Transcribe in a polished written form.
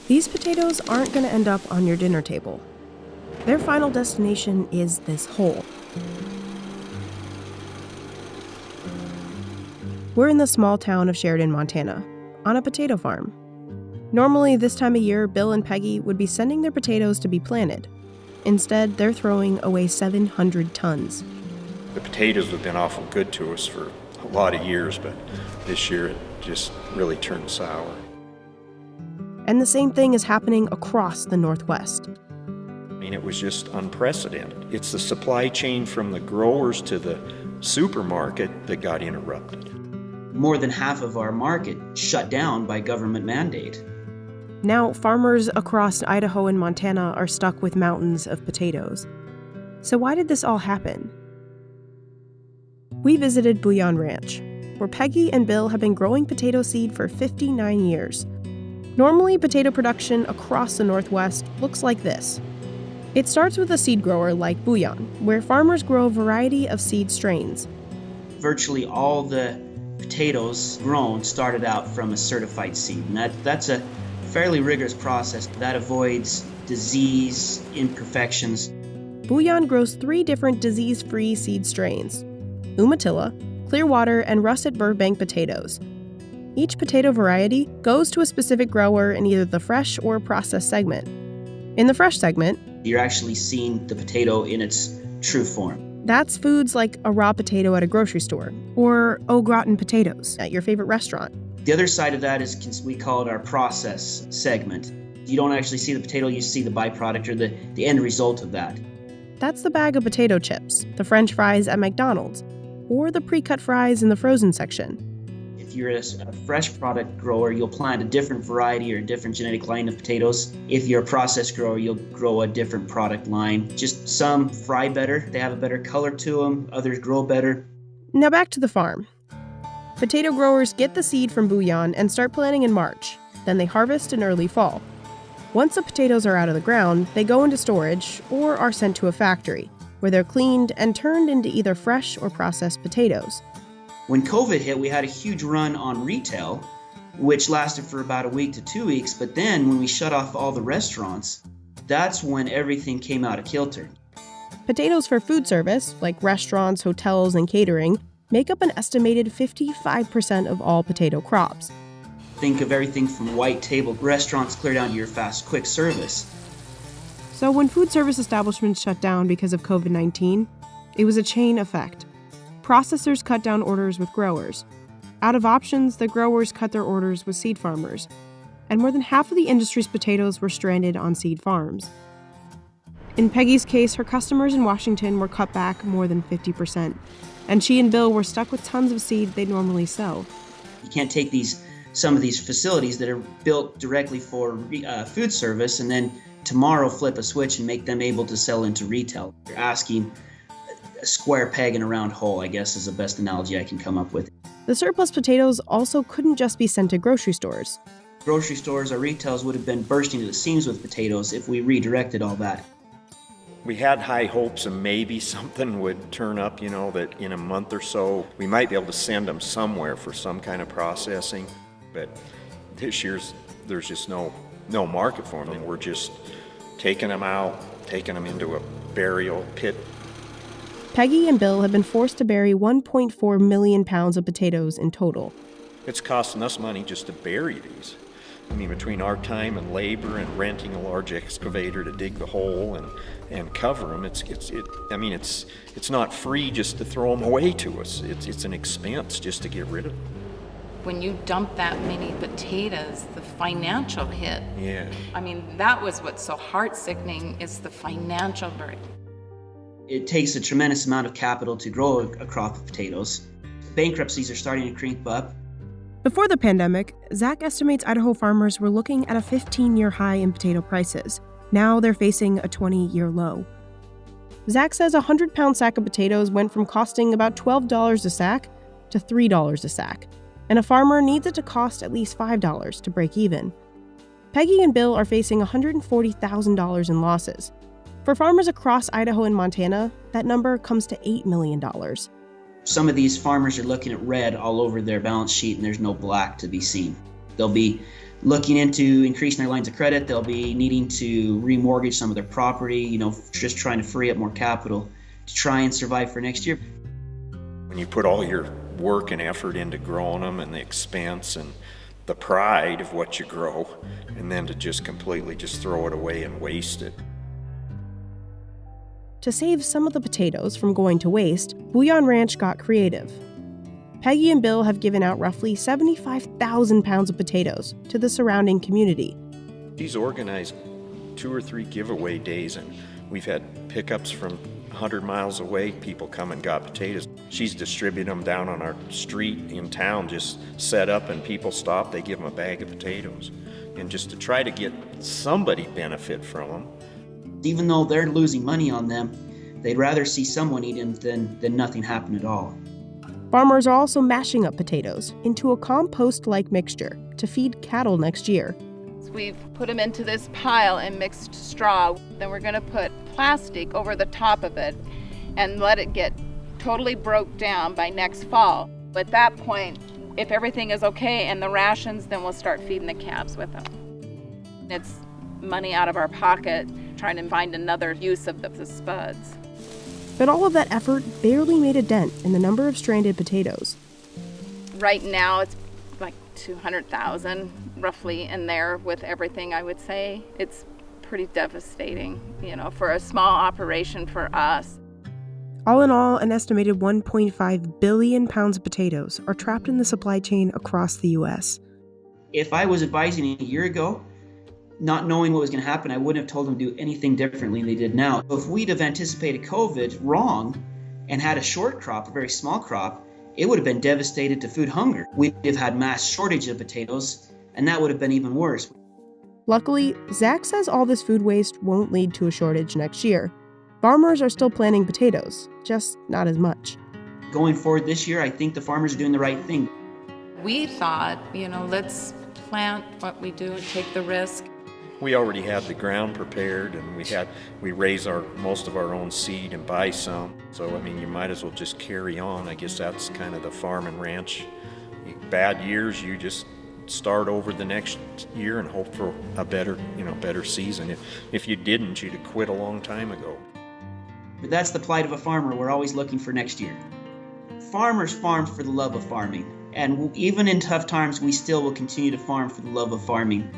These potatoes aren't going to end up on your dinner table. Their final destination is this hole. We're in the small town of Sheridan, Montana, on a potato farm. Normally, this time of year, Bill and Peggy would be sending their potatoes to be planted. Instead, they're throwing away 700 tons. The potatoes have been awful good to us for a lot of years, but this year it just really turned sour. And the same thing is happening across the Northwest. I mean, it was just unprecedented. It's the supply chain from the growers to the supermarket that got interrupted. More than half of our market shut down by government mandate. Now, farmers across Idaho and Montana are stuck with mountains of potatoes. So why did this all happen? We visited Bouillon Ranch, where Peggy and Bill have been growing potato seed for 59 years. Normally, potato production across the Northwest looks like this. It starts with a seed grower like Bouillon, where farmers grow a variety of seed strains. Virtually all the potatoes grown started out from a certified seed, and that's a fairly rigorous process that avoids disease, imperfections. Bouillon grows 3 different disease-free seed strains: Umatilla, Clearwater, and Russet Burbank potatoes. Each potato variety goes to a specific grower in either the fresh or processed segment. In the fresh segment, you're actually seeing the potato in its true form. That's foods like a raw potato at a grocery store or au gratin potatoes at your favorite restaurant. The other side of that is, we call it our process segment. You don't actually see the potato, you see the byproduct or the end result of that. That's the bag of potato chips, the French fries at McDonald's, or the pre-cut fries in the frozen section. If you're a fresh product grower, you'll plant a different variety or a different genetic line of potatoes. If you're a process grower, you'll grow a different product line. Just some fry better, they have a better color to them, others grow better. Now back to the farm. Potato growers get the seed from Bouillon and start planting in March. Then they harvest in early fall. Once the potatoes are out of the ground, they go into storage or are sent to a factory, where they're cleaned and turned into either fresh or processed potatoes. When COVID hit, we had a huge run on retail, which lasted for about a week to 2 weeks. But then when we shut off all the restaurants, that's when everything came out of kilter. Potatoes for food service, like restaurants, hotels, and catering, make up an estimated 55% of all potato crops. Think of everything from white table restaurants clear down to your fast quick service. So when food service establishments shut down because of COVID-19, it was a chain effect. Processors cut down orders with growers. Out of options, the growers cut their orders with seed farmers. And more than half of the industry's potatoes were stranded on seed farms. In Peggy's case, her customers in Washington were cut back more than 50%. And she and Bill were stuck with tons of seed they'd normally sell. You can't take some of these facilities that are built directly for food service and then tomorrow flip a switch and make them able to sell into retail. You're asking a square peg in a round hole, I guess, is the best analogy I can come up with. The surplus potatoes also couldn't just be sent to grocery stores. Grocery stores or retails would have been bursting at the seams with potatoes if we redirected all that. We had high hopes and maybe something would turn up, that in a month or so we might be able to send them somewhere for some kind of processing. But this year's, there's just no market for them. We're just taking them out, taking them into a burial pit. Peggy and Bill have been forced to bury 1.4 million pounds of potatoes in total. It's costing us money just to bury these. I mean, between our time and labor and renting a large excavator to dig the hole and cover them, it's not free just to throw them away to us. It's an expense just to get rid of them. When you dump that many potatoes, the financial hit. Yeah. I mean, that was what's so heart-sickening is the financial burden. It takes a tremendous amount of capital to grow a crop of potatoes. Bankruptcies are starting to creep up. Before the pandemic, Zach estimates Idaho farmers were looking at a 15-year high in potato prices. Now they're facing a 20-year low. Zach says a 100-pound sack of potatoes went from costing about $12 a sack to $3 a sack, and a farmer needs it to cost at least $5 to break even. Peggy and Bill are facing $140,000 in losses. For farmers across Idaho and Montana, that number comes to $8 million. Some of these farmers are looking at red all over their balance sheet and there's no black to be seen. They'll be looking into increasing their lines of credit. They'll be needing to remortgage some of their property, just trying to free up more capital to try and survive for next year. When you put all your work and effort into growing them and the expense and the pride of what you grow, and then to just completely just throw it away and waste it. To save some of the potatoes from going to waste, Bouillon Ranch got creative. Peggy and Bill have given out roughly 75,000 pounds of potatoes to the surrounding community. She's organized 2 or 3 giveaway days, and we've had pickups from 100 miles away. People come and got potatoes. She's distributed them down on our street in town, just set up, and people stop, they give them a bag of potatoes. And just to try to get somebody benefit from them. Even though they're losing money on them, they'd rather see someone eat them than nothing happen at all. Farmers are also mashing up potatoes into a compost-like mixture to feed cattle next year. We've put them into this pile and mixed straw. Then we're going to put plastic over the top of it and let it get totally broke down by next fall. At that point, if everything is okay and the rations, then we'll start feeding the calves with them. It's money out of our pocket, trying to find another use of the spuds. But all of that effort barely made a dent in the number of stranded potatoes. Right now, it's like 200,000, roughly in there with everything, I would say. It's pretty devastating, for a small operation for us. All in all, an estimated 1.5 billion pounds of potatoes are trapped in the supply chain across the U.S. If I was advising a year ago, not knowing what was going to happen, I wouldn't have told them to do anything differently than they did now. If we'd have anticipated COVID wrong and had a short crop, a very small crop, it would have been devastated to food hunger. We'd have had mass shortage of potatoes, and that would have been even worse. Luckily, Zach says all this food waste won't lead to a shortage next year. Farmers are still planting potatoes, just not as much. Going forward this year, I think the farmers are doing the right thing. We thought, let's plant what we do and take the risk. We already had the ground prepared, and we raise most of our own seed and buy some. So you might as well just carry on. I guess that's kind of the farm and ranch. Bad years, you just start over the next year and hope for a better season. If you didn't, you'd have quit a long time ago. But that's the plight of a farmer. We're always looking for next year. Farmers farm for the love of farming, and even in tough times, we still will continue to farm for the love of farming.